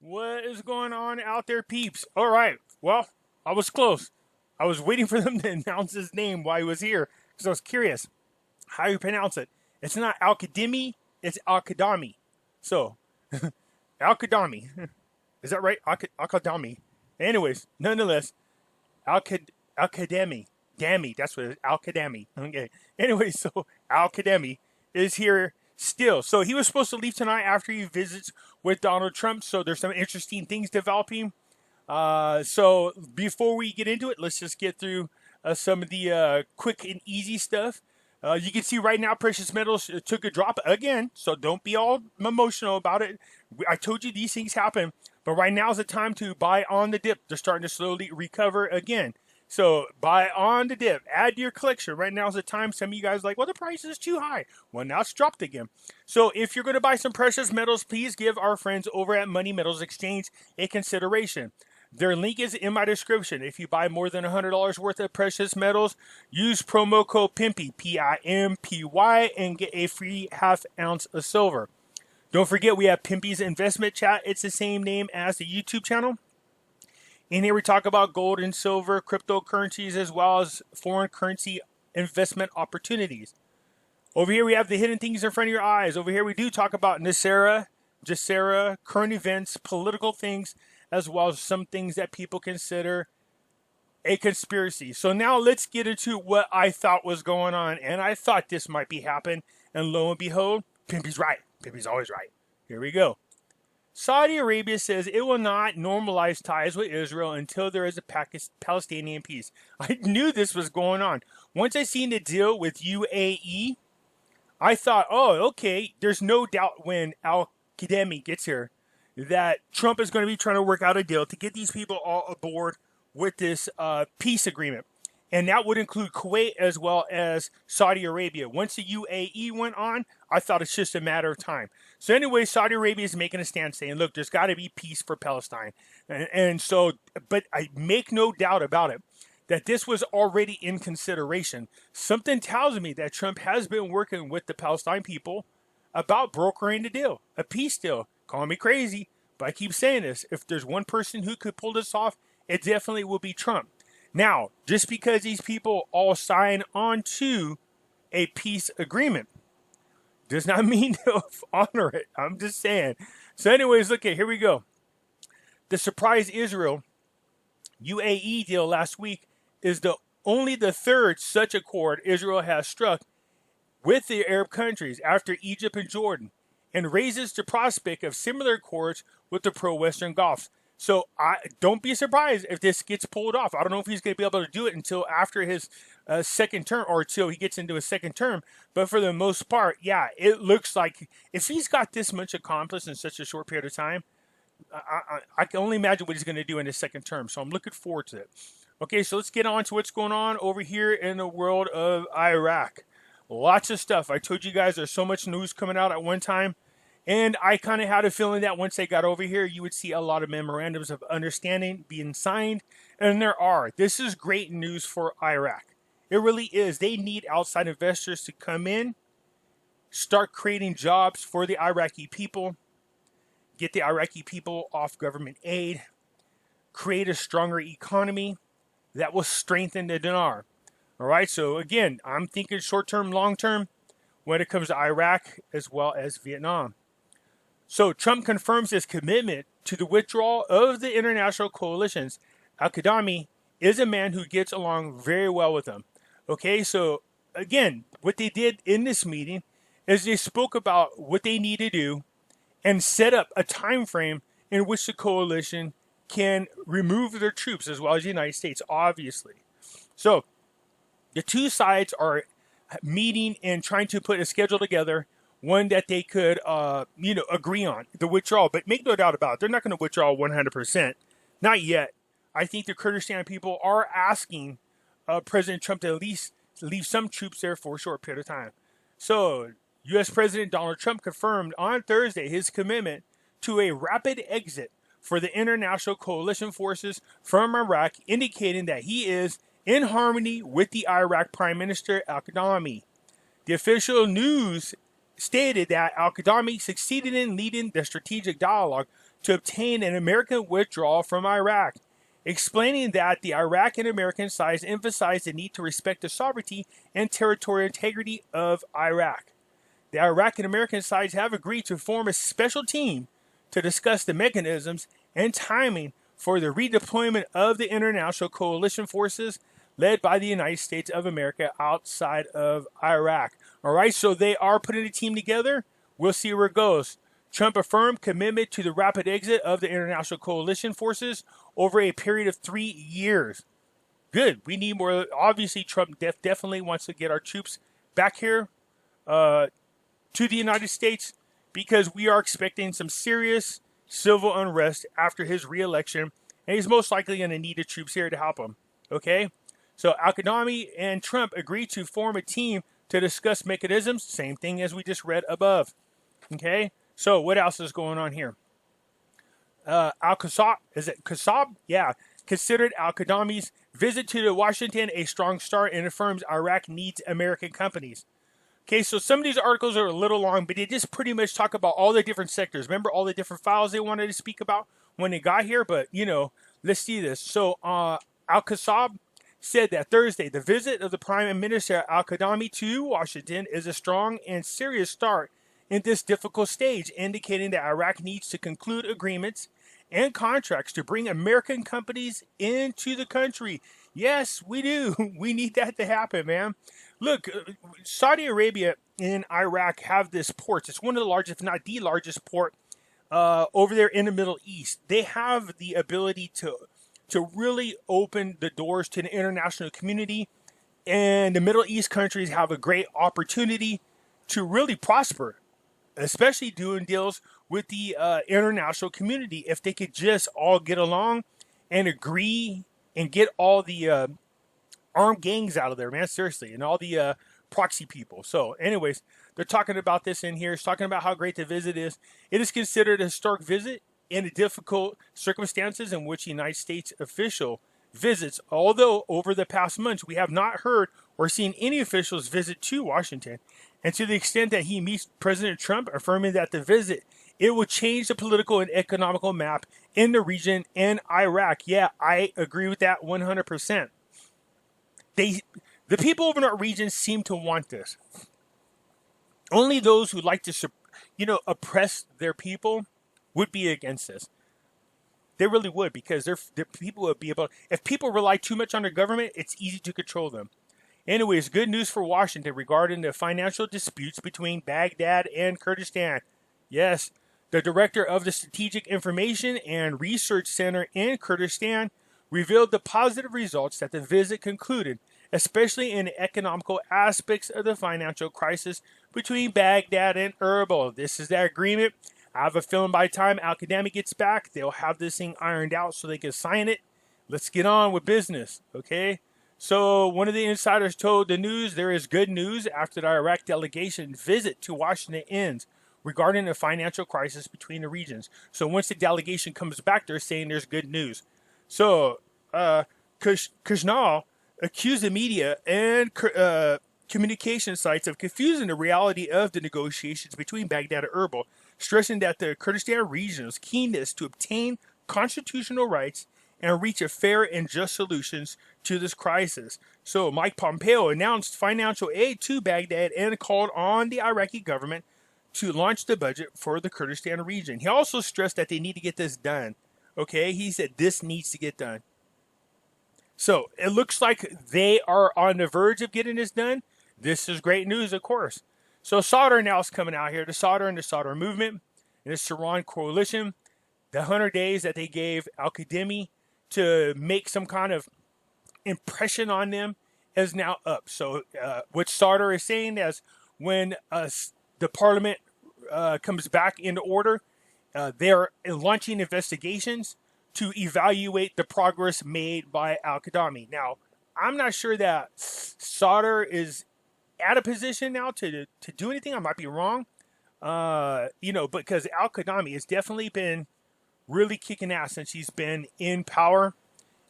What is going on out there, peeps? All right. Well, I was close. I was waiting for them to announce his name while he was here because I was curious how you pronounce it. It's not Al Kadimi, it's Al Kadami. So, Al Kadami. Is that right? Al Kadami. Anyways, nonetheless, Al Kademi. Dammy, that's what it is. Al Kademi. Okay. Anyway, so Al Kademi is here still. So he was supposed to leave tonight after he visits with Donald Trump. So there's some interesting things developing. So before we get into it, let's just get through some of the quick and easy stuff. You can see right now precious metals took a drop again. So don't be all emotional about it. I told you these things happen. But right now is the time to buy on the dip. They're starting to slowly recover again. So buy on the dip. Add to your collection. Right now is the time. Some of you guys are like, well, the price is too high. Well, now it's dropped again. So if you're going to buy some precious metals, please give our friends over at Money Metals Exchange a consideration. Their link is in my description. If you buy more than $100 worth of precious metals, use promo code Pimpy, Pimpy, and get a free ½ ounce of silver. Don't forget, we have Pimpy's Investment Chat. It's the same name as the YouTube channel. In here, we talk about gold and silver, cryptocurrencies, as well as foreign currency investment opportunities. Over here, we have the hidden things in front of your eyes. Over here, we do talk about NESARA, Gesara, current events, political things, as well as some things that people consider a conspiracy. So now let's get into what I thought was going on. And I thought this might be happening. And lo and behold, Pimpy's right. Pimpy's always right. Here we go. Saudi Arabia says it will not normalize ties with Israel until there is a Palestinian peace. I knew this was going on. Once I seen the deal with UAE, I thought, oh, okay, there's no doubt when Al-Qademi gets here that Trump is going to be trying to work out a deal to get these people all aboard with this peace agreement. And that would include Kuwait as well as Saudi Arabia. Once the UAE went on, I thought it's just a matter of time. So anyway, Saudi Arabia is making a stand saying, look, there's got to be peace for Palestine. And so, but I make no doubt about it that this was already in consideration. Something tells me that Trump has been working with the Palestine people about brokering the deal, a peace deal. Call me crazy, but I keep saying this. If there's one person who could pull this off, it definitely will be Trump. Now, just because these people all sign on to a peace agreement does not mean they'll honor it. I'm just saying. So anyways, look, here we go. The surprise Israel UAE deal last week is only the third such accord Israel has struck with the Arab countries after Egypt and Jordan, and raises the prospect of similar accords with the pro-Western Gulf. So don't be surprised if this gets pulled off. I don't know if he's going to be able to do it until after his second term or until he gets into his second term. But for the most part, yeah, it looks like if he's got this much accomplished in such a short period of time, I can only imagine what he's going to do in his second term. So I'm looking forward to it. Okay, so let's get on to what's going on over here in the world of Iraq. Lots of stuff. I told you guys there's so much news coming out at one time. And I kind of had a feeling that once they got over here, you would see a lot of memorandums of understanding being signed. And there are. This is great news for Iraq. It really is. They need outside investors to come in, start creating jobs for the Iraqi people, get the Iraqi people off government aid, create a stronger economy that will strengthen the dinar. All right. So again, I'm thinking short-term, long-term when it comes to Iraq as well as Vietnam. So Trump confirms his commitment to the withdrawal of the international coalitions. Al-Qadami is a man who gets along very well with them. Okay, so again, what they did in this meeting is they spoke about what they need to do and set up a time frame in which the coalition can remove their troops as well as the United States, obviously. So the two sides are meeting and trying to put a schedule together, one that they could, agree on, the withdrawal. But make no doubt about it, they're not going to withdraw 100%. Not yet. I think the Kurdistan people are asking President Trump to at least leave some troops there for a short period of time. So, U.S. President Donald Trump confirmed on Thursday his commitment to a rapid exit for the international coalition forces from Iraq, indicating that he is in harmony with the Iraq Prime Minister Al-Qadami. The official news stated that Al-Qadami succeeded in leading the strategic dialogue to obtain an American withdrawal from Iraq, explaining that the Iraq and American sides emphasize the need to respect the sovereignty and territorial integrity of Iraq. The Iraq and American sides have agreed to form a special team to discuss the mechanisms and timing for the redeployment of the international coalition forces led by the United States of America outside of Iraq. All right, so they are putting a team together. We'll see where it goes. Trump affirmed commitment to the rapid exit of the international coalition forces over a period of 3 years. Good. We need more. Obviously, Trump definitely wants to get our troops back here to the United States because we are expecting some serious civil unrest after his reelection, and he's most likely going to need the troops here to help him. Okay? So Al-Qadami and Trump agreed to form a team to discuss mechanisms, same thing as we just read above. Okay? So what else is going on here? Al-Qasab, is it Qasab? Yeah. Considered Al-Qadami's visit to Washington a strong start and affirms Iraq needs American companies. Okay, so some of these articles are a little long, but they just pretty much talk about all the different sectors. Remember all the different files they wanted to speak about when they got here? But, let's see this. So Al-Qasab said that Thursday, the visit of the Prime Minister Al-Qadami to Washington is a strong and serious start in this difficult stage, indicating that Iraq needs to conclude agreements and contracts to bring American companies into the country. Yes, we do. We need that to happen, man. Look, Saudi Arabia and Iraq have this port. It's one of the largest, if not the largest port over there in the Middle East. They have the ability to really open the doors to the international community, and the Middle East countries have a great opportunity to really prosper, especially doing deals with the international community. If they could just all get along and agree and get all the armed gangs out of there, man, seriously, and all the proxy people. So anyways, they're talking about this in here. It's talking about how great the visit is. It is considered a historic visit in the difficult circumstances in which the United States official visits, although over the past months we have not heard or seen any officials visit to Washington. And to the extent that he meets President Trump, affirming that the visit, it will change the political and economical map in the region and Iraq. Yeah, I agree with that 100%. The people over in our region seem to want this. Only those who like to, oppress their people would be against this. They really would, because their people would be able. If people rely too much on their government, it's easy to control them. Anyways, good news for Washington regarding the financial disputes between Baghdad and Kurdistan. Yes, the director of the Strategic Information and Research Center in Kurdistan revealed the positive results that the visit concluded, especially in the economical aspects of the financial crisis between Baghdad and Erbil. This is that agreement. I have a feeling by the time Al-Qadami gets back, they'll have this thing ironed out so they can sign it. Let's get on with business, okay? So one of the insiders told the news there is good news after the Iraq delegation visit to Washington ends regarding the financial crisis between the regions. So once the delegation comes back, they're saying there's good news. So Kushnal accused the media and communication sites of confusing the reality of the negotiations between Baghdad and Erbil, stressing that the Kurdistan region's keenness to obtain constitutional rights and reach a fair and just solutions to this crisis. So Mike Pompeo announced financial aid to Baghdad and called on the Iraqi government to launch the budget for the Kurdistan region. He also stressed that they need to get this done. Okay, he said this needs to get done. So it looks like they are on the verge of getting this done. This is great news, of course. So Sadr now is coming out here. The Sadr and the Sadr movement and the Saran coalition, the 100 days that they gave Al-Qadami to make some kind of impression on them is now up. So what Sadr is saying is when the parliament comes back into order, they're launching investigations to evaluate the progress made by Al-Qadami. Now, I'm not sure that Sadr is at a position now to do anything. I might be wrong. Because Al-Qadami has definitely been really kicking ass since he's been in power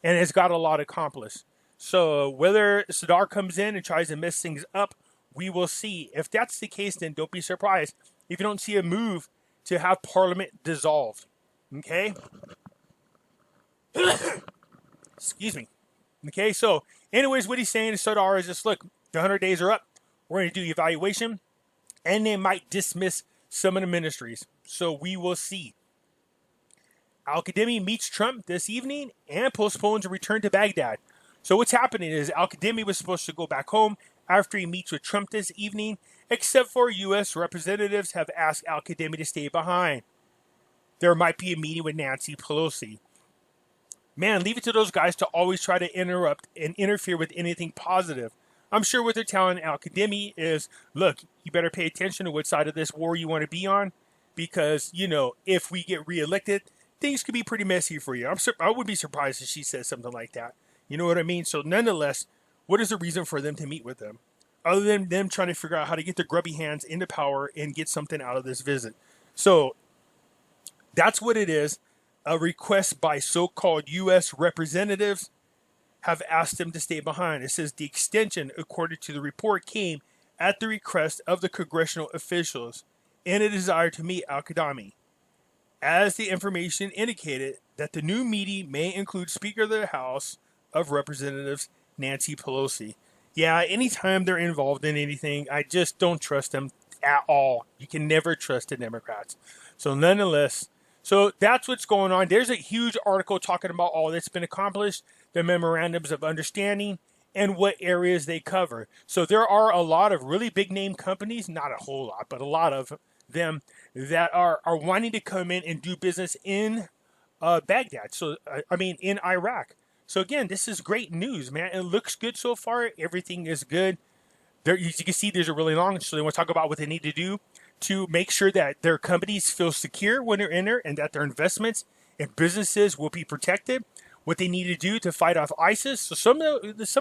and has got a lot accomplished. So whether Sadr comes in and tries to mess things up, we will see. If that's the case, then don't be surprised if you don't see a move to have Parliament dissolved. Okay. Excuse me. Okay, so anyways, what he's saying to Sodar is just, look, the 100 days are up. We're going to do evaluation, and they might dismiss some of the ministries. So we will see. Al-Kadhimi meets Trump this evening and postpones a return to Baghdad. So what's happening is Al-Kadhimi was supposed to go back home after he meets with Trump this evening, except for U.S. representatives have asked Al-Kadhimi to stay behind. There might be a meeting with Nancy Pelosi. Man, leave it to those guys to always try to interrupt and interfere with anything positive. I'm sure what they're telling Al-Kadhimi is, look, you better pay attention to what side of this war you want to be on, because, you know, if we get reelected, things could be pretty messy for you. I would be surprised if she says something like that. You know what I mean? So nonetheless, what is the reason for them to meet with them? Other than them trying to figure out how to get their grubby hands into power and get something out of this visit. So that's what it is. A request by so-called U.S. representatives have asked them to stay behind. It says the extension, according to the report, came at the request of the congressional officials in a desire to meet Al-Kadhimi. As the information indicated, that the new meeting may include Speaker of the House of Representatives Nancy Pelosi. Yeah, anytime they're involved in anything, I just don't trust them at all. You can never trust the Democrats. So nonetheless, so that's what's going on. There's a huge article talking about all that's been accomplished, the memorandums of understanding, and what areas they cover. So there are a lot of really big name companies, not a whole lot, but a lot of them that are wanting to come in and do business in Baghdad. So, in Iraq. So again, this is great news, man. It looks good so far. Everything is good. There, as you can see, there's a really long, so they want to talk about what they need to do to make sure that their companies feel secure when they're in there and that their investments and businesses will be protected. What they need to do to fight off ISIS. So some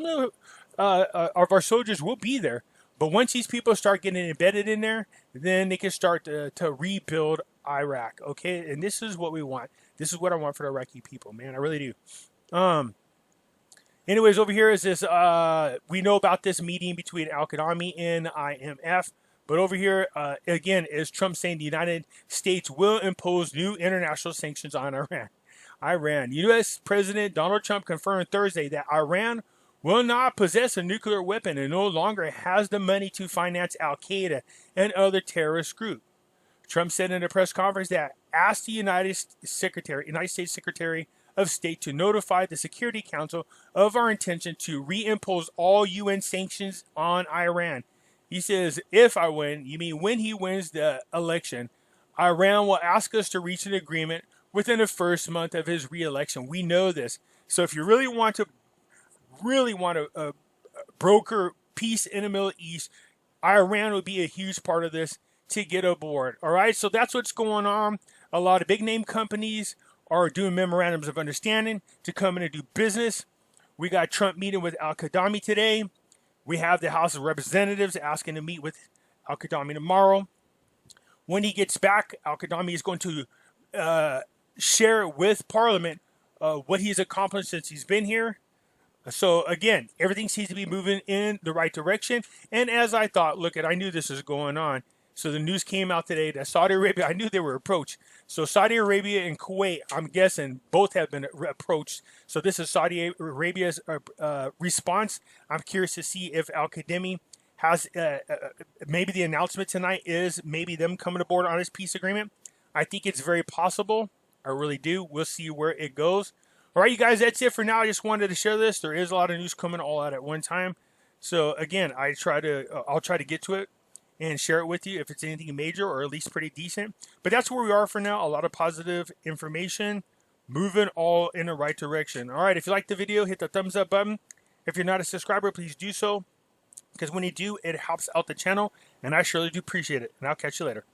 of our soldiers will be there. But once these people start getting embedded in there, then they can start to rebuild Iraq. Okay, and this is what we want. This is what I want for the Iraqi people, man. I really do. Anyways, over here is this. We know about this meeting between Al-Kadhimi and IMF. But over here, again, is Trump saying the United States will impose new international sanctions on Iran. U.S. President Donald Trump confirmed Thursday that Iran will not possess a nuclear weapon and no longer has the money to finance Al-Qaeda and other terrorist groups. Trump said in a press conference that asked the United States Secretary of State to notify the Security Council of our intention to reimpose all UN sanctions on Iran. He says, if I win, you mean when he wins the election, Iran will ask us to reach an agreement within the first month of his re-election. We know this. So if you really want to broker peace in the Middle East, Iran would be a huge part of this to get aboard. All right, so that's what's going on. A lot of big name companies are doing memorandums of understanding to come in and do business. We got Trump meeting with Al-Kadhimi today. We have the House of Representatives asking to meet with Al-Kadhimi tomorrow. When he gets back, Al-Kadhimi is going to share with Parliament what he's accomplished since he's been here. So again, everything seems to be moving in the right direction. And as I thought, I knew this was going on. So the news came out today that Saudi Arabia, I knew they were approached. So Saudi Arabia and Kuwait, I'm guessing both have been approached. So this is Saudi Arabia's response. I'm curious to see if Al-Kadhimi has, maybe the announcement tonight is maybe them coming aboard on this peace agreement. I think it's very possible. I really do. We'll see where it goes. All right, you guys, that's it for now. I just wanted to share this. There is a lot of news coming all out at one time. So again, I'll try to get to it and share it with you if it's anything major or at least pretty decent. But that's where we are for now. A lot of positive information, moving all in the right direction. All right, if you liked the video, hit the thumbs up button. If you're not a subscriber, please do so, because when you do, it helps out the channel, and I surely do appreciate it. And I'll catch you later.